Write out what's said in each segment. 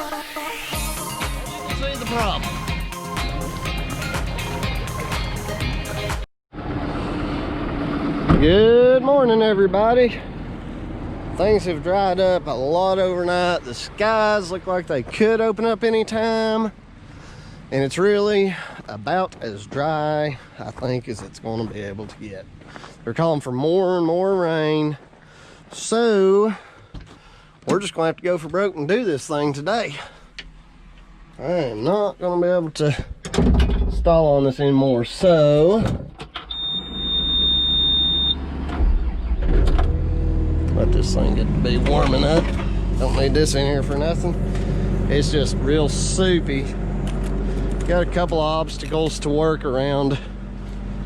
See the problem. Good morning, everybody. Things have dried up a lot overnight. The skies look like they could open up anytime, and it's really about as dry, I think, as it's going to be able to get. They're calling for more and more rain, so we're just going to have to go for broke and do this thing today. I am not going to be able to stall on this anymore, so let this thing get to be warming up. Don't need this in here for nothing. It's just real soupy. Got a couple of obstacles to work around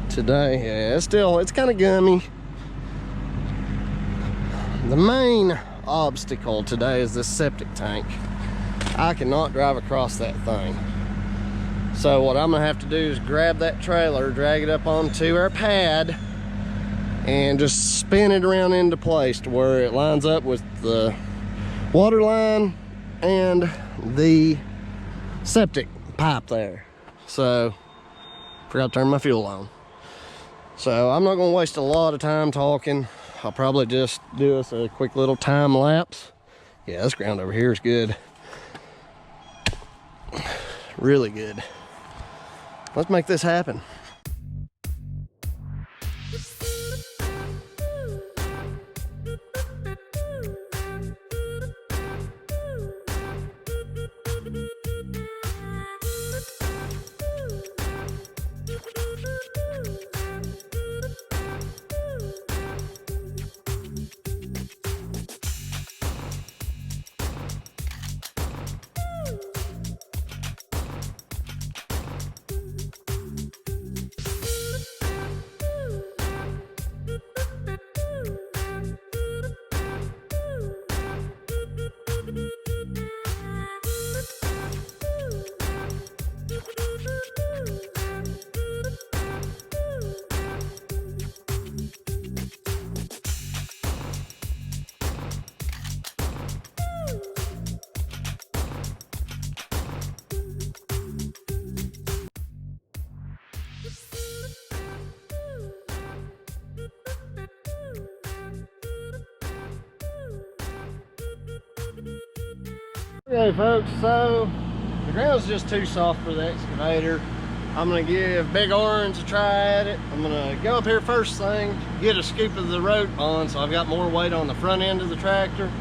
today. Yeah, it's kind of gummy. The main obstacle today is this septic tank. I cannot drive across that thing. So what I'm gonna have to do is grab that trailer, drag it up onto our pad, and just spin it around into place to where it lines up with the water line and the septic pipe there. So, forgot to turn my fuel on. So I'm not gonna waste a lot of time talking. I'll probably just do us a quick little time lapse. Yeah, this ground over here is good. Really good. Let's make this happen. Okay folks, so the ground's just too soft for the excavator. I'm gonna give Big Orange a try at it. I'm gonna go up here first thing, get a scoop of the rope on so I've got more weight on the front end of the tractor,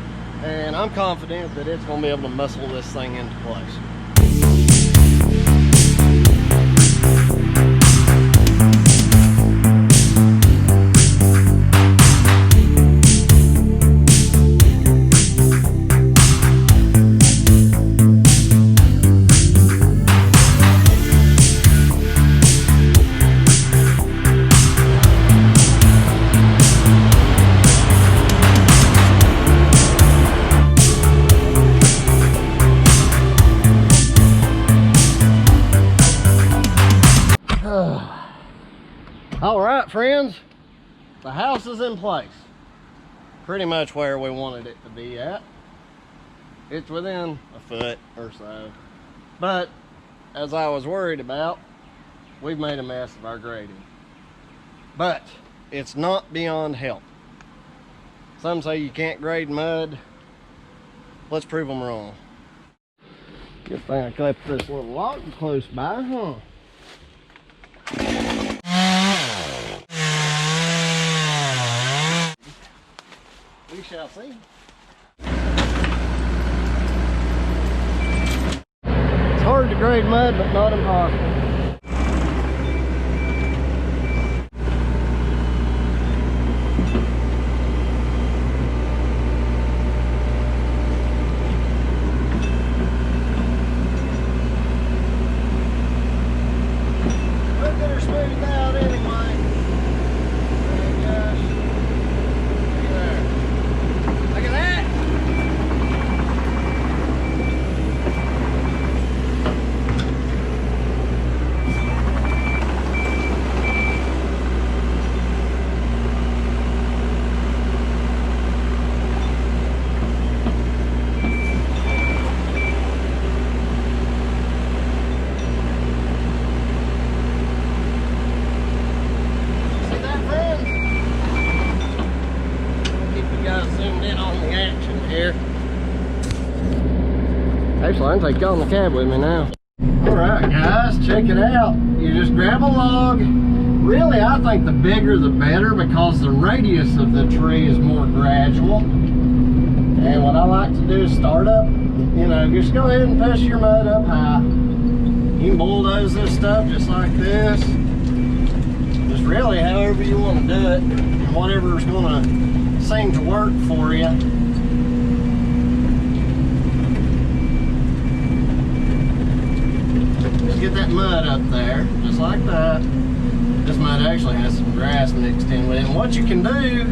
and I'm confident that it's gonna be able to muscle this thing into place. All right, friends, the house is in place. Pretty much where we wanted it to be at. It's within a foot or so. But, as I was worried about, we've made a mess of our grading. But, it's not beyond help. Some say you can't grade mud. Let's prove them wrong. Good thing I clipped this little log close by, huh? We shall see. It's hard to grade mud, but not impossible. We'll get her smoothed out anyway. Actually, I can take you on the cab with me now. Alright guys, check it out. You just grab a log. Really, I think the bigger the better because the radius of the tree is more gradual. And what I like to do is start up, you know, just go ahead and push your mud up high. You can bulldoze this stuff just like this. Just really however you want to do it. And whatever's going to seem to work for you. Just get that mud up there, just like that. This mud actually has some grass mixed in with it. And what you can do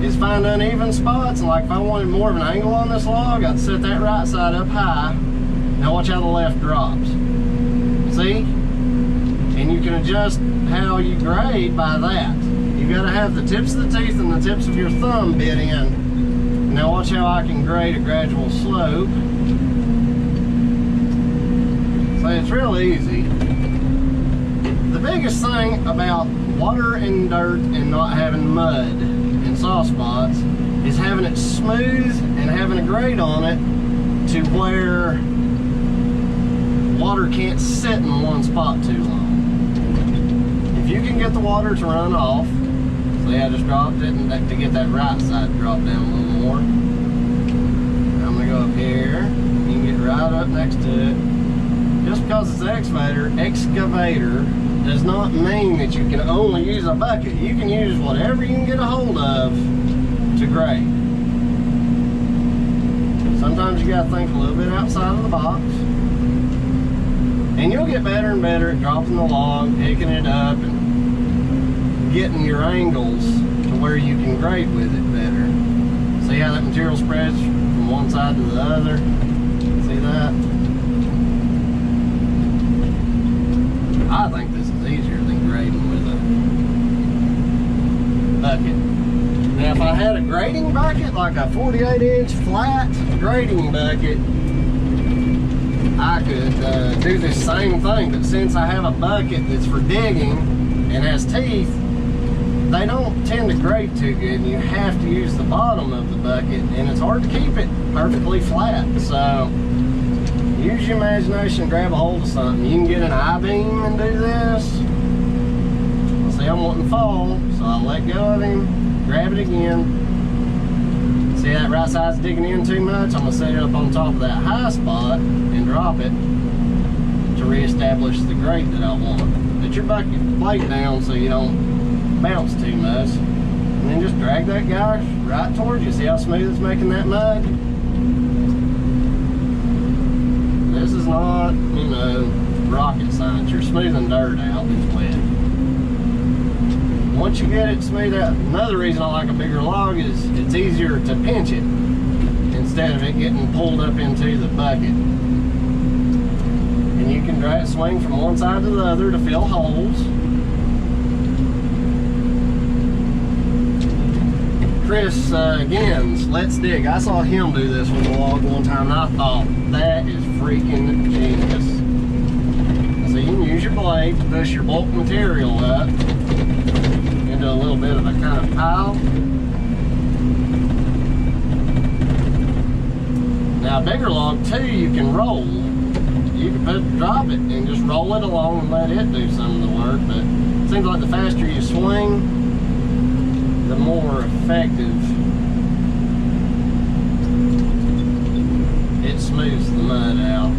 is find uneven spots. And like if I wanted more of an angle on this log, I'd set that right side up high. Now watch how the left drops. See? And you can adjust how you grade by that. You've got to have the tips of the teeth and the tips of your thumb bit in. Now watch how I can grade a gradual slope. So it's real easy. The biggest thing about water and dirt and not having mud and soft spots is having it smooth and having a grade on it to where water can't sit in one spot too long. If you can get the water to run off, see I just dropped it, and to get that right side dropped down a little more. I'm gonna go up here. You can get right up next to it. Just because it's an excavator does not mean that you can only use a bucket. You can use whatever you can get a hold of to grade. Sometimes you gotta think a little bit outside of the box. And you'll get better and better at dropping the log, picking it up, and getting your angles to where you can grade with it better. See how that material spreads from one side to the other? See that? I think this is easier than grading with a bucket. Now if I had a grading bucket, like a 48-inch flat grading bucket, I could do this same thing, but since I have a bucket that's for digging and has teeth, they don't tend to grade too good, and you have to use the bottom of the bucket, and it's hard to keep it perfectly flat. So use your imagination, grab a hold of something. You can get an I-beam and do this. See, I'm wanting to fall, so I'll let go of him, grab it again. See that right side's digging in too much? I'm gonna set it up on top of that high spot and drop it to reestablish the grade that I want. Put your bucket plate down so you don't bounce too much. And then just drag that guy right towards you. See how smooth it's making that mud? This is not, you know, rocket science. You're smoothing dirt out that's wet. Once you get it smoothed out, another reason I like a bigger log is it's easier to pinch it instead of it getting pulled up into the bucket. And you can drag, swing from one side to the other to fill holes. Chris Gins, Let's Dig. I saw him do this with a log one time, and I thought, that is freaking genius. So you can use your blade to push your bulk material up into a little bit of a kind of pile. Now a bigger log too, you can roll. You can drop it and just roll it along and let it do some of the work, but it seems like the faster you swing, the more effective it smooths the mud out.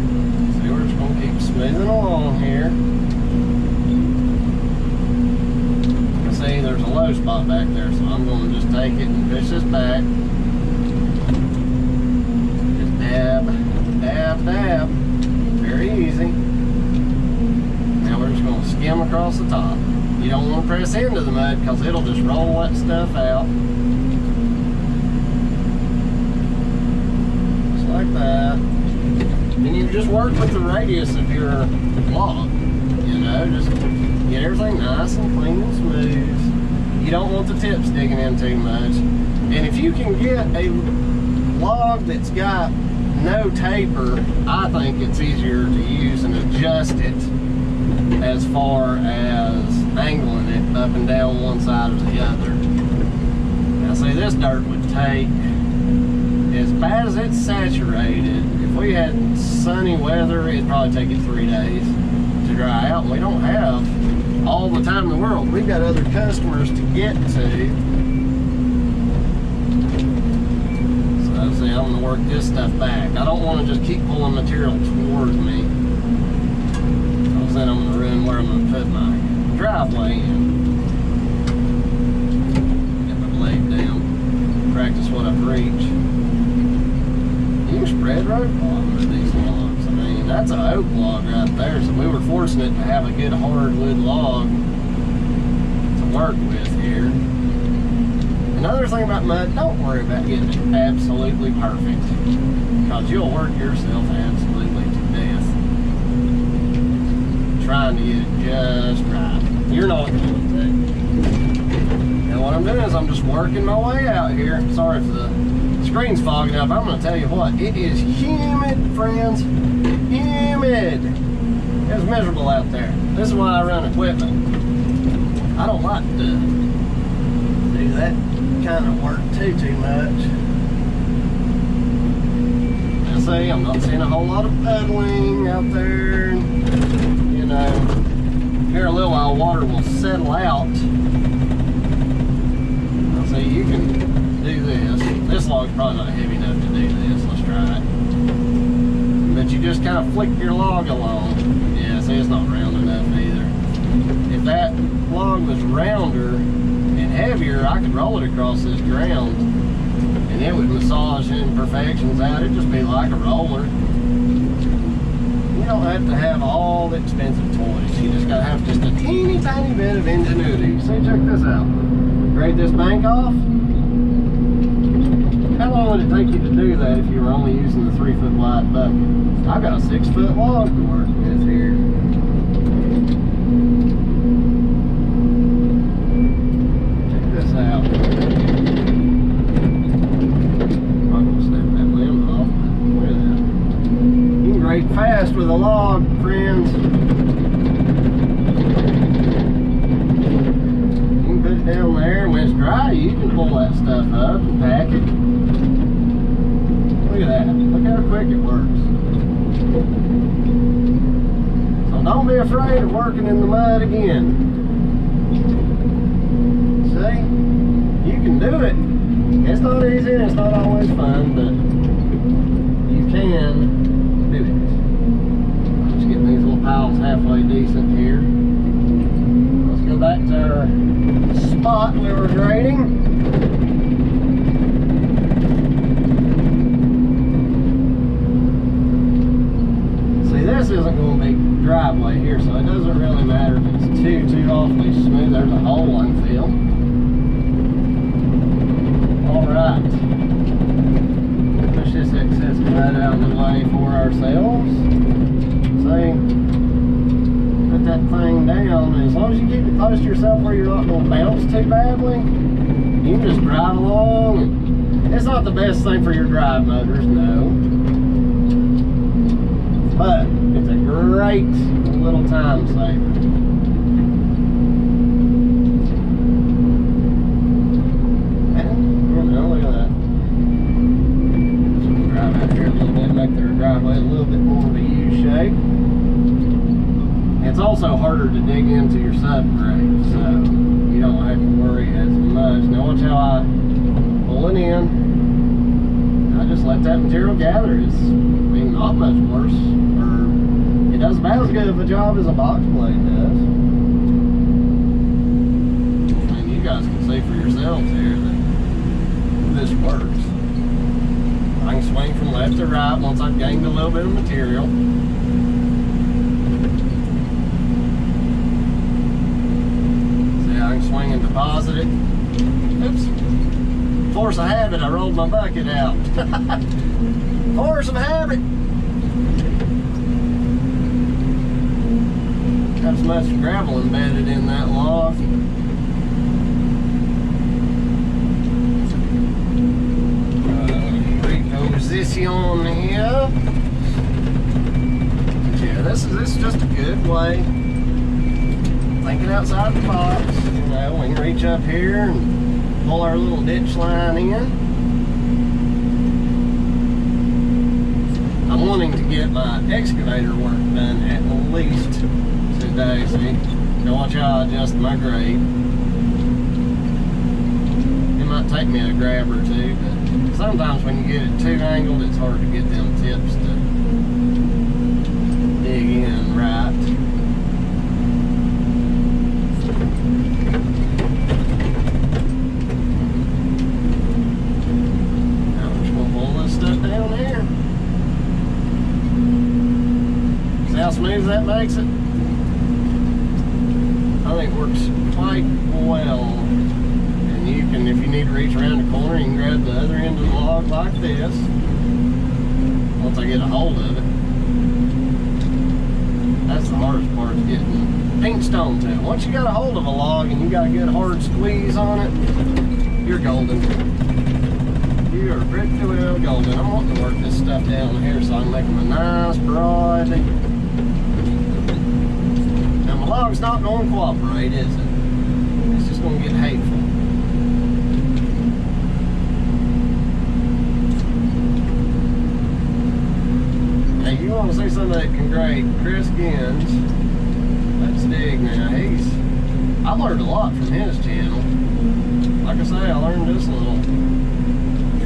So we're just going to keep smoothing along here. See, there's a low spot back there, so I'm going to just take it and push this back. Just dab, dab, dab. Very easy. Now we're just going to skim across the top. You don't want to press into the mud because it'll just roll that stuff out. Just like that. Then you just work with the radius of your log. You know, just get everything nice and clean and smooth. You don't want the tips digging in too much. And if you can get a log that's got no taper, I think it's easier to use and adjust it as far as angling it up and down one side or the other. Now see, this dirt would take, as bad as it's saturated, if if we had sunny weather, it'd probably take it 3 days to dry out. We don't have all the time in the world. We've got other customers to get to. So see, I'm gonna work this stuff back. I don't want to just keep pulling material towards me, because then I'm gonna ruin where I'm gonna put my driveway in. Get my blade down, practice what I preach. You can spread rope log with these logs. I mean, that's an oak log right there, so we were fortunate to have a good hardwood log to work with here. Another thing about mud, don't worry about getting it absolutely perfect, because you'll work yourself absolutely to death trying to get it just right. You're not going to. And what I'm doing is I'm just working my way out here. Sorry if the screen's fogging up. I'm going to tell you what, it is humid, friends. Humid. It's miserable out there. This is why I run equipment. I don't like to do that kind of work too much. Now see, I'm not seeing a whole lot of puddling out there. You know, here in a little while, water will settle out. Now see, you can do this. This log's probably not heavy enough to do this. Let's try it. But you just kind of flick your log along. Yeah, see, it's not round enough either. If that log was rounder and heavier, I could roll it across this ground and it would massage imperfections out. It'd just be like a roller. You don't have to have all the expensive toys. You just gotta have just a teeny tiny bit of ingenuity. See, check this out. Grade this bank off. How long would it take you to do that if you were only using the 3-foot wide bucket? I've got a 6-foot log to work with here. Check this out. I'm not going to snap that limb off, but look at that. You can grade fast with a log, friends. You can put it down there, and when it's dry, you can pull that stuff up and pack it. Look at that. Look how quick it works. So don't be afraid of working in the mud again. See? You can do it. It's not easy and it's not always fun, but you can do it. Just getting these little piles halfway decent here. Let's go back to our spot we were grading. This isn't going to be driveway here, so it doesn't really matter if it's too awfully smooth. There's a hole I feel. Alright. Push this excess mud out of the way for ourselves. See? Put that thing down. As long as you keep it close to yourself where you're not going to bounce too badly, you can just drive along. It's not the best thing for your drive motors, no. But it's a great little time saver. And, you know, look at that. Just drive out here a little bit, make their driveway a little bit more of a U-shape. It's also harder to dig into your subgrade, so you don't have to worry as much. Now watch how I pull it in. I just let that material gather. It's not much worse. It does about as good of a job as a box blade does. And you guys can see for yourselves here that this works. I can swing from left to right once I've gained a little bit of material. See, I can swing and deposit it. Oops. Force of habit, I rolled my bucket out. Force of habit. Got as much gravel embedded in that log. Reposition here. But yeah, this is just a good way. Thinking outside the box. You know, we can reach up here and pull our little ditch line in. I'm get my excavator work done at least today. See, now watch how I adjust my grade. It might take me a grab or two, but sometimes when you get it too angled, it's hard to get them tips to dig in right. Now I'm just gonna pull this stuff down here. See how smooth that makes it? I think it works quite well. And you can, if you need to reach around the corner, you can grab the other end of the log like this. Once I get a hold of it. That's the hardest part, is getting pinched onto it. Once you got a hold of a log and you got a good hard squeeze on it, you're golden. You are pretty well golden. I'm wanting to work this stuff down here so I can make them a nice broad. Now my log's not going to cooperate, is it? It's just going to get hateful. Now you want to see somebody that can grade Chris Gins. Let's dig now. I learned a lot from his channel. Like I say, I learned this little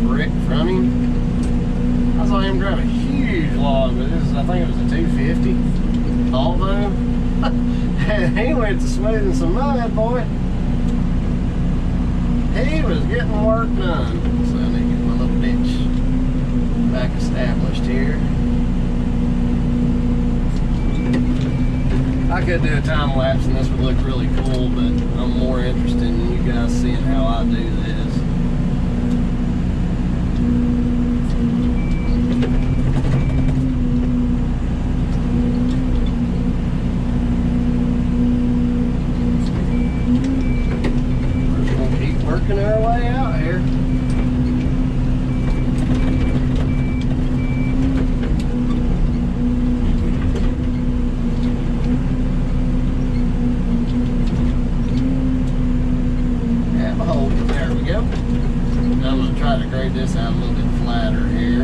trick from him. I saw him grab a huge log, but this is, I think it was a 250 Volvo. And he went to smoothing some mud, boy. He was getting work done. So I need to get my little ditch back established here. I could do a time lapse and this would look really cool, but I'm more interested in you guys seeing how I do this. We're just gonna keep working our way out here. There we go. Now I'm going to try to grade this out a little bit flatter here.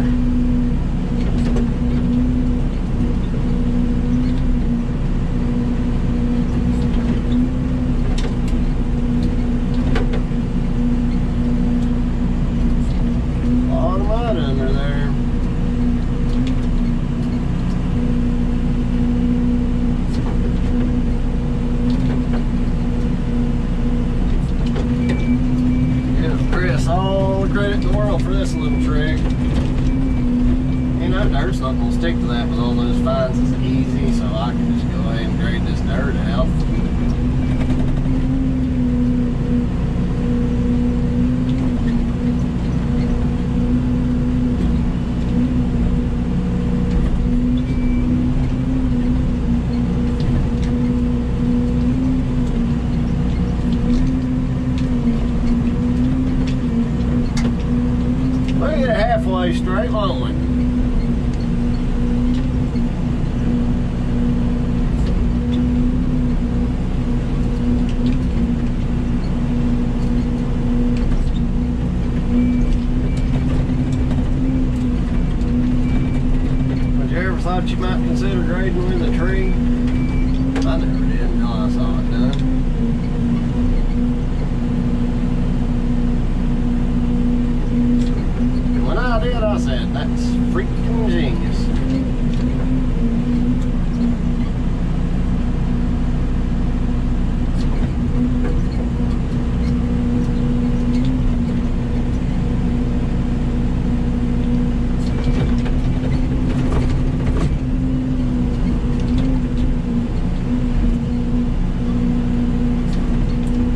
A lot of mud under there. All the credit in the world for this little trick. You know, dirt's not going to stick to that with all those fines. It's easy, so I can just go ahead and grade this dirt out. Halfway straight, won't we? Would you ever thought you might consider grading with a tree? I never did until I saw it done. When I did, I said, that's freaking genius.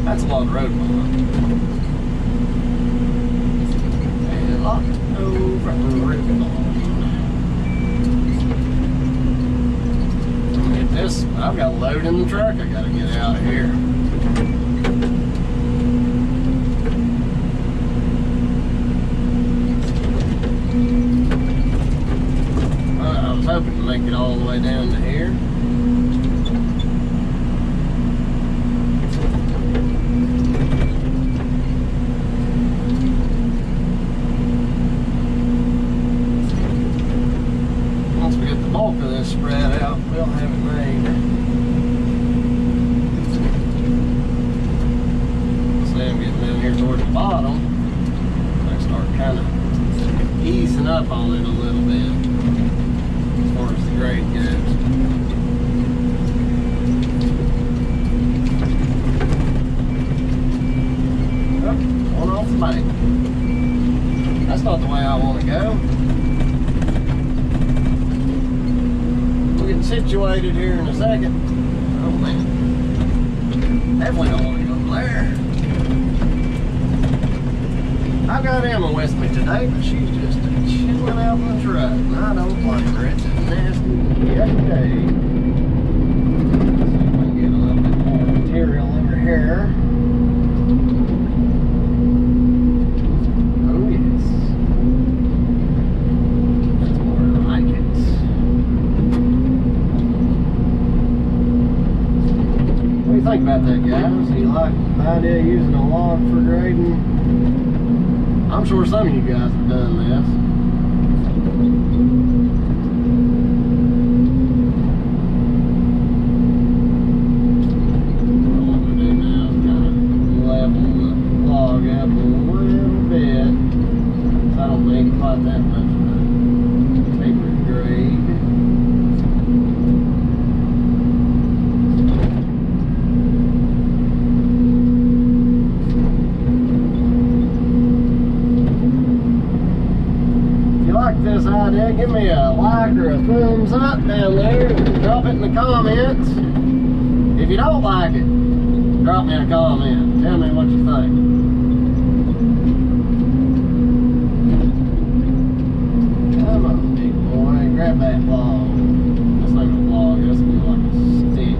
That's a lot of road mama. And locked over ribbon. Get this. I've got a load in the truck. I gotta get out of here. I was hoping to make it all the way down to here. Once we get bulk of this spread out, we'll have it made. See, I'm getting down here towards the bottom. I start kind of easing up on it a little bit as far as the grade goes. Oh, one off the bank. That's not the way I want to go. We'll get situated here in a second. Oh man, definitely don't want to go there. I've got Emma with me today, but she's just chilling out in the truck, and I don't blame her. It's a nasty, yucky day. Let's see if we can get a little bit more material over here. Oh yes, that's more like it. What do you think about that, guys? Do you like the idea of using a log for grading? I'm sure some of you guys have done this. What I'm going to do now is kind of level the log up a little bit, so I don't need quite that much of a paper grade. This idea, give me a like or a thumbs up down there. Drop it in the comments. If you don't like it, drop me a comment. Tell me what you think. Come on, big boy, grab that log. That's not a log, that's gonna be like a stick.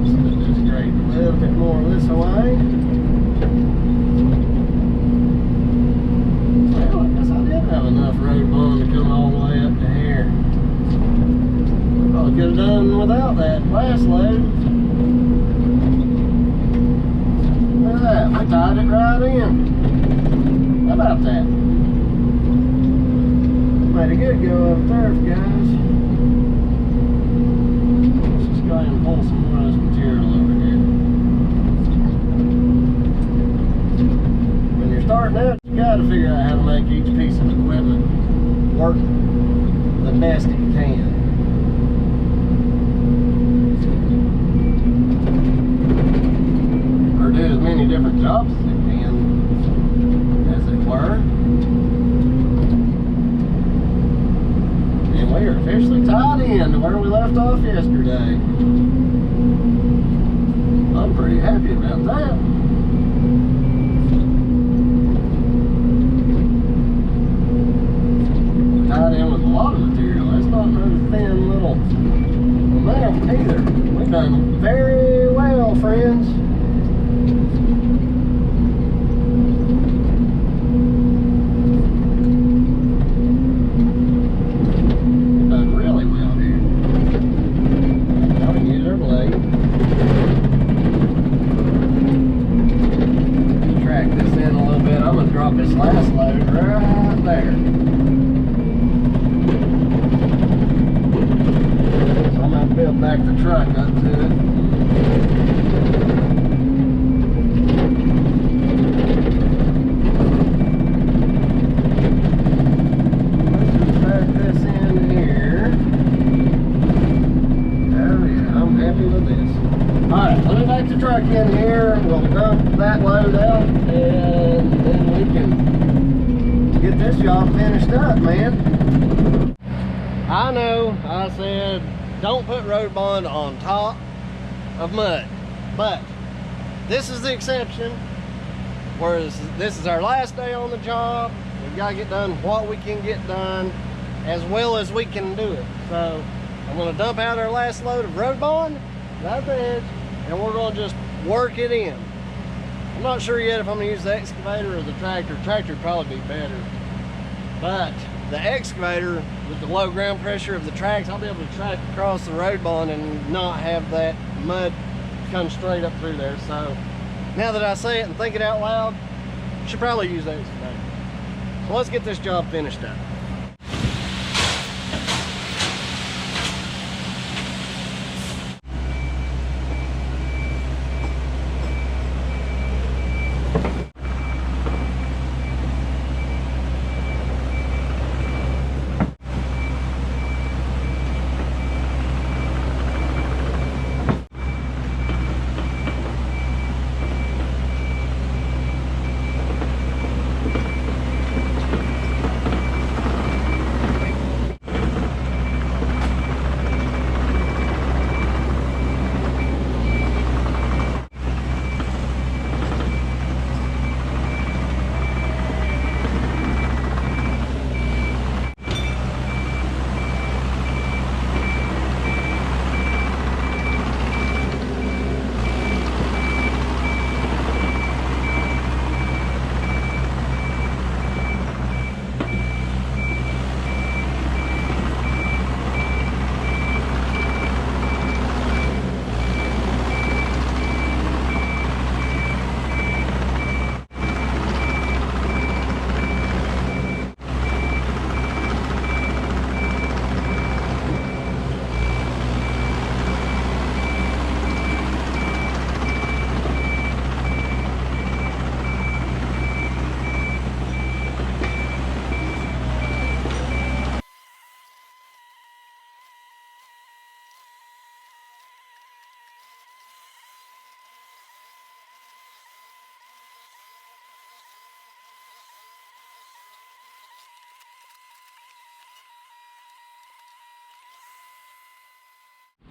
Just put this grade a little bit more this way. Have enough road bond to come all the way up to here. Probably could have done without that last load. Look at that, we tied it right in. How about that? Made a good go of turf, guys. Let's just go ahead and pull some more of this material over here. When you're starting out, you gotta figure out how to make each piece of equipment work the best it can. Or do as many different jobs as it can, as it were. And we are officially tied in to where we left off yesterday. I'm pretty happy about that. Tied in with a lot of material. That's not no thin little amount either. We've done very well, friends. We've done really well here. Now we can use our blade. Track this in a little bit. I'm going to drop this last load right there. Build back the truck up to it. Let's just back this in here. Oh yeah, I'm happy with this. Alright, let me back the truck in here. We'll dump that load out and then we can get this job finished up, man. I know I said don't put road bond on top of mud, but this is the exception. Whereas this is our last day on the job, we've got to get done what we can get done as well as we can do it. So I'm going to dump out our last load of road bond right there, and we're going to just work it in. I'm not sure yet if I'm going to use the excavator or the tractor. Tractor would probably be better, but the excavator, with the low ground pressure of the tracks, I'll be able to track across the road bond and not have that mud come straight up through there. So now that I say it and think it out loud, I should probably use the excavator. So let's get this job finished up.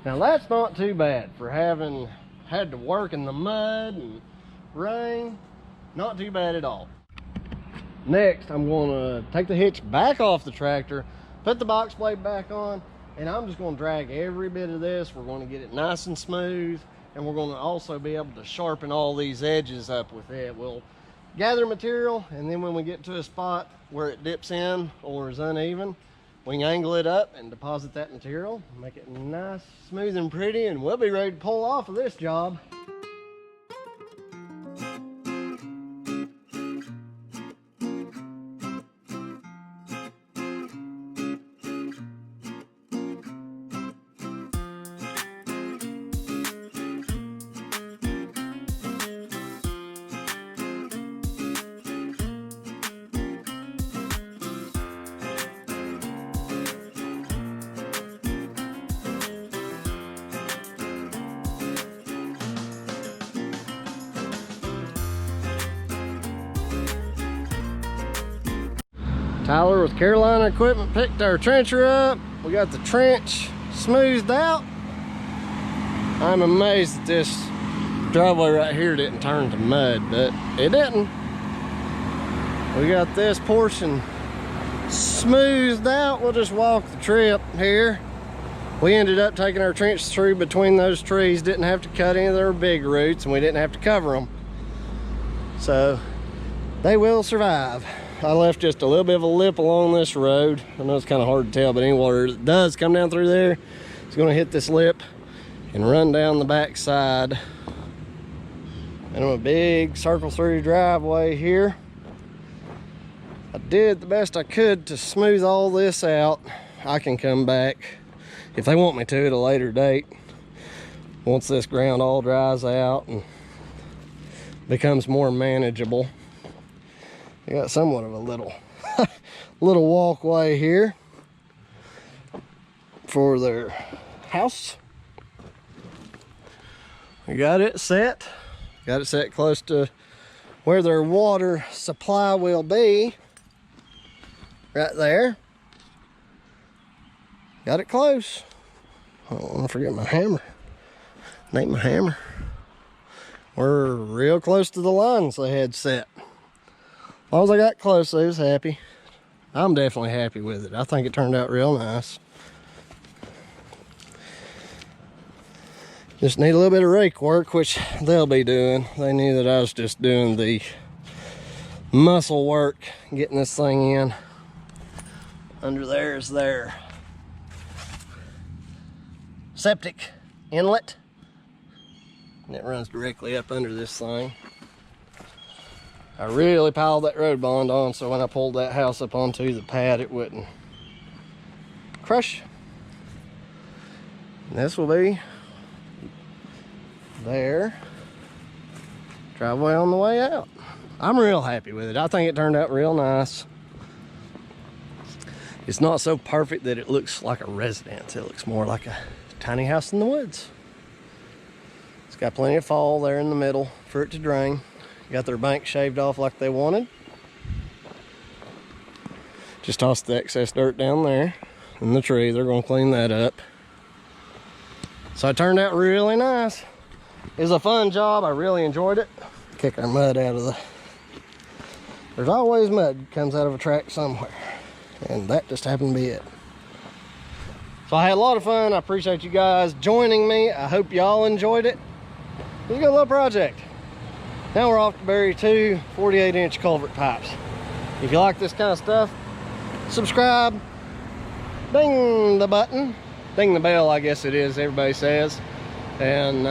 Now that's not too bad for having had to work in the mud and rain. Not too bad at all. Next, I'm going to take the hitch back off the tractor, put the box blade back on, and I'm just going to drag every bit of this. We're going to get it nice and smooth, and we're going to also be able to sharpen all these edges up with it. We'll gather material, and then when we get to a spot where it dips in or is uneven, we can angle it up and deposit that material, make it nice, smooth, and pretty, and we'll be ready to pull off of this job. Tyler with Carolina Equipment picked our trencher up. We got the trench smoothed out. I'm amazed that this driveway right here didn't turn to mud, but it didn't. We got this portion smoothed out. We'll just walk the trip here. We ended up taking our trench through between those trees, didn't have to cut any of their big roots, and we didn't have to cover them. So they will survive. I left just a little bit of a lip along this road. I know it's kind of hard to tell, but any water that does come down through there, it's going to hit this lip and run down the back side. And I'm a big circle through driveway here. I did the best I could to smooth all this out. I can come back if they want me to at a later date, once this ground all dries out and becomes more manageable. I got somewhat of a little little walkway here for their house. We got it set close to where their water supply will be, right there. Got it close. I don't want to forget my hammer. Need my hammer. We're real close to the lines they had set. As long as I got close, they was happy. I'm definitely happy with it. I think it turned out real nice. Just need a little bit of rake work, which they'll be doing. They knew that I was just doing the muscle work, getting this thing in. Under there is their septic inlet, and it runs directly up under this thing. I really piled that road bond on so when I pulled that house up onto the pad, it wouldn't crush. And this will be their driveway on the way out. I'm real happy with it. I think it turned out real nice. It's not so perfect that it looks like a residence. It looks more like a tiny house in the woods. It's got plenty of fall there in the middle for it to drain. Got their bank shaved off like they wanted. Just tossed the excess dirt down there in the tree. They're gonna clean that up. So it turned out really nice. It was a fun job. I really enjoyed it. Kick our mud out of the... There's always mud comes out of a track somewhere. And that just happened to be it. So I had a lot of fun. I appreciate you guys joining me. I hope y'all enjoyed it. It was a good little project. Now we're off to bury 2 48-inch culvert pipes. If you like this kind of stuff, subscribe, ding the button, ding the bell, I guess it is, everybody says. And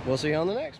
we'll see you on the next one.